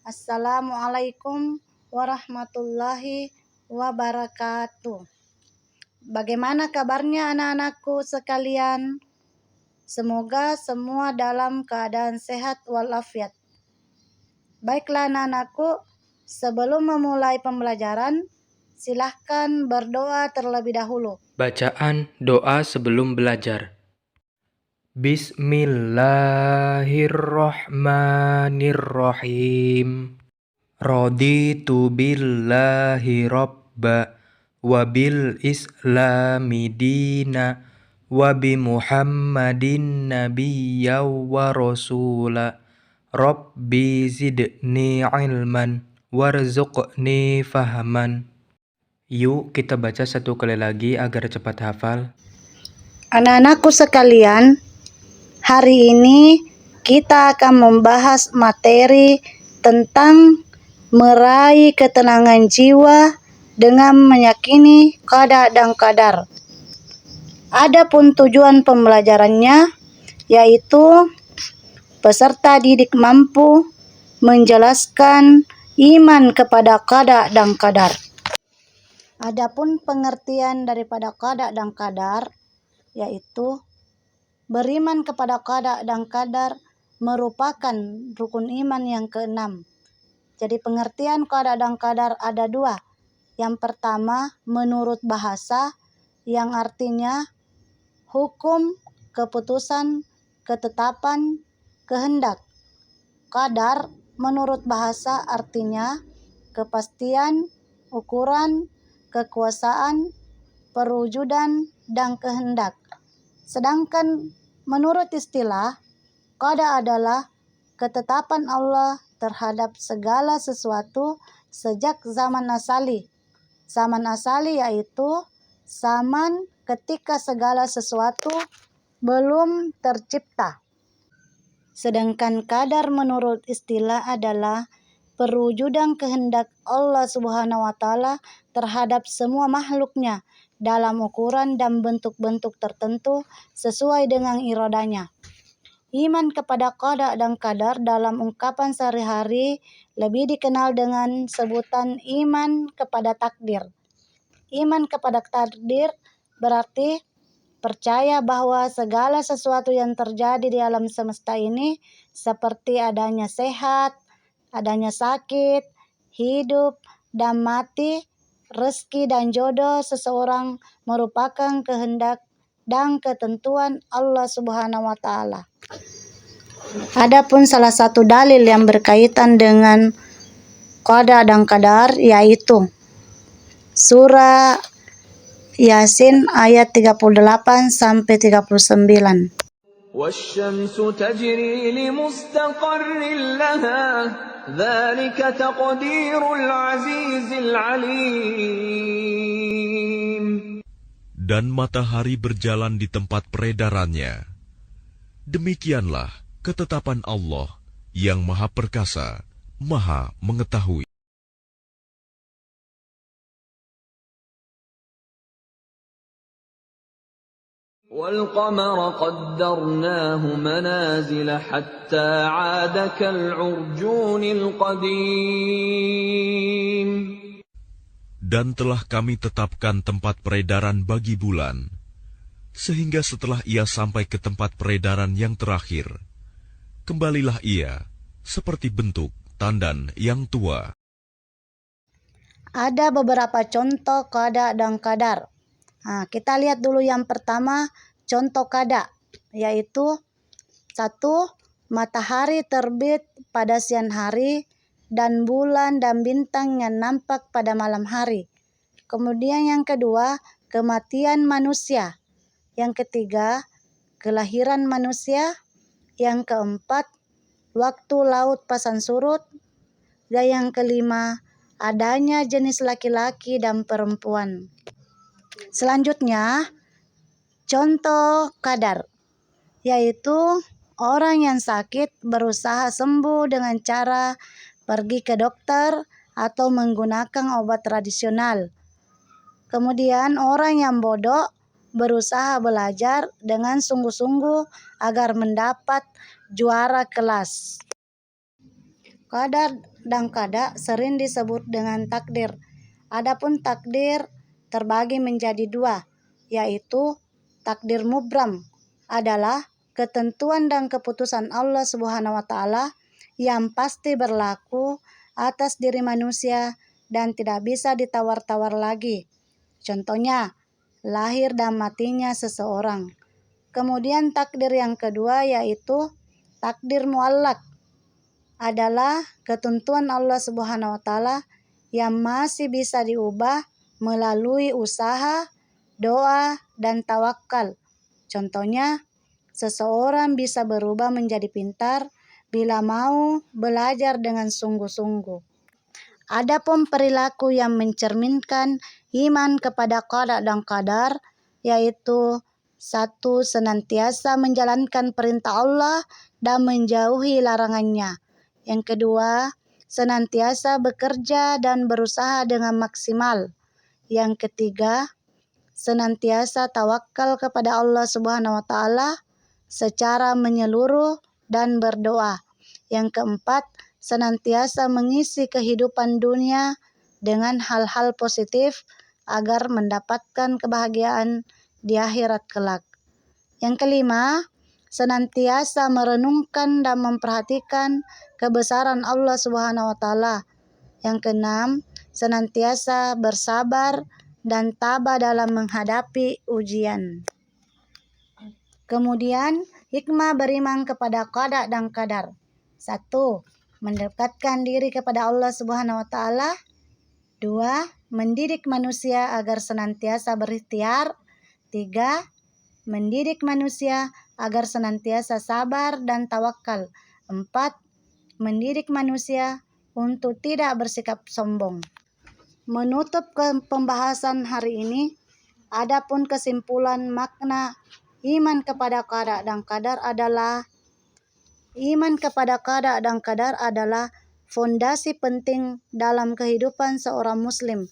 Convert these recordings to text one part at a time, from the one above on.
Assalamualaikum warahmatullahi wabarakatuh. Bagaimana kabarnya anak-anakku sekalian? Semoga semua dalam keadaan sehat walafiat. Baiklah anak-anakku, sebelum memulai pembelajaran, silahkan berdoa terlebih dahulu. Bacaan doa sebelum belajar. Bismillahirrahmanirrahim. Raditu billahi robba wa bil islami dina wa bi muhammadin nabiyya wa rasula. Rabbi zidni ilman warzuqni fahman. Yuk kita baca satu kali lagi agar cepat hafal. Anak-anakku sekalian, hari ini kita akan membahas materi tentang meraih ketenangan jiwa dengan meyakini qada dan qadar. Adapun tujuan pembelajarannya yaitu peserta didik mampu menjelaskan iman kepada qada dan qadar. Adapun pengertian daripada qada dan qadar yaitu beriman kepada qada dan qadar merupakan rukun iman yang keenam. Jadi pengertian qada dan qadar ada dua. Yang pertama menurut bahasa yang artinya hukum, keputusan, ketetapan, kehendak. Qadar menurut bahasa artinya kepastian, ukuran, kekuasaan, perwujudan, dan kehendak. Sedangkan menurut istilah, qada adalah ketetapan Allah terhadap segala sesuatu sejak zaman asali. Zaman asali yaitu zaman ketika segala sesuatu belum tercipta. Sedangkan qadar menurut istilah adalah perwujudan kehendak Allah Subhanahu wa Ta'ala terhadap semua makhluknya dalam ukuran dan bentuk-bentuk tertentu sesuai dengan iradanya. Iman kepada qada dan qadar dalam ungkapan sehari-hari lebih dikenal dengan sebutan iman kepada takdir. Iman kepada takdir berarti percaya bahwa segala sesuatu yang terjadi di alam semesta ini seperti adanya sehat, adanya sakit, hidup, dan mati, rezeki dan jodoh seseorang merupakan kehendak dan ketentuan Allah Subhanahu wa Ta'ala. Adapun salah satu dalil yang berkaitan dengan qada dan qadar yaitu surah Yasin ayat 38 sampai 39. وَالشَّمْسُ تَجْرِي لِمُسْتَقَرٍّ لَهَا ذَلِكَ تَقْدِيرُ الْعَزِيزِ الْعَلِيمِ. Dan matahari berjalan di tempat peredarannya. Demikianlah ketetapan Allah yang Maha Perkasa, Maha Mengetahui. وَالْقَمَرَ قَدَّرْنَاهُ مَنَازِلَ حَتَّى عَادَ كَالْعُرْجُونِ الْقَدِيمِ. Dan telah kami tetapkan tempat peredaran bagi bulan, sehingga setelah ia sampai ke tempat peredaran yang terakhir, kembalilah ia seperti bentuk tandan yang tua. Ada beberapa contoh qada dan qadar. Kita lihat dulu yang pertama, contoh qada, yaitu 1. Matahari terbit pada siang hari dan bulan dan bintang yang nampak pada malam hari. Kemudian yang kedua, kematian manusia. Yang ketiga, kelahiran manusia. Yang keempat, waktu laut pasang surut. Dan yang kelima, adanya jenis laki-laki dan perempuan. Selanjutnya, contoh qadar, yaitu orang yang sakit berusaha sembuh dengan cara pergi ke dokter atau menggunakan obat tradisional. Kemudian orang yang bodoh berusaha belajar dengan sungguh-sungguh agar mendapat juara kelas. Qadar dan qada sering disebut dengan takdir. Adapun takdir terbagi menjadi dua, yaitu takdir mubram adalah ketentuan dan keputusan Allah Subhanahu wa taala yang pasti berlaku atas diri manusia dan tidak bisa ditawar-tawar lagi. Contohnya, lahir dan matinya seseorang. Kemudian takdir yang kedua yaitu takdir muallak adalah ketentuan Allah Subhanahu wa taala yang masih bisa diubah melalui usaha, doa, dan tawakal. Contohnya, seseorang bisa berubah menjadi pintar bila mau belajar dengan sungguh-sungguh. Adapun perilaku yang mencerminkan iman kepada qada dan qadar yaitu 1. Senantiasa menjalankan perintah Allah dan menjauhi larangannya. Yang kedua, senantiasa bekerja dan berusaha dengan maksimal. Yang ketiga, senantiasa tawakal kepada Allah Subhanahu wa taala secara menyeluruh dan berdoa. Yang keempat, senantiasa mengisi kehidupan dunia dengan hal-hal positif agar mendapatkan kebahagiaan di akhirat kelak. Yang kelima, senantiasa merenungkan dan memperhatikan kebesaran Allah Subhanahu wa taala. Yang keenam, senantiasa bersabar dan tabah dalam menghadapi ujian. Kemudian, hikmah beriman kepada qada dan qadar. 1. Mendekatkan diri kepada Allah Subhanahu wa taala. 2. Mendidik manusia agar senantiasa berikhtiar. 3. Mendidik manusia agar senantiasa sabar dan tawakal. 4. Mendidik manusia untuk tidak bersikap sombong. Menutup pembahasan hari ini, adapun kesimpulan makna iman kepada qada dan qadar adalah fondasi penting dalam kehidupan seorang muslim.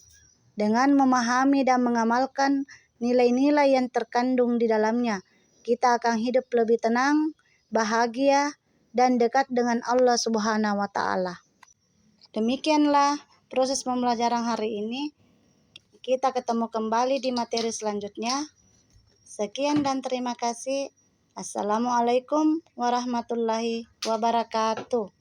Dengan memahami dan mengamalkan nilai-nilai yang terkandung di dalamnya, kita akan hidup lebih tenang, bahagia, dan dekat dengan Allah Subhanahu wa taala. Demikianlah proses pembelajaran hari ini. Kita ketemu kembali di materi selanjutnya. Sekian dan terima kasih. Assalamualaikum warahmatullahi wabarakatuh.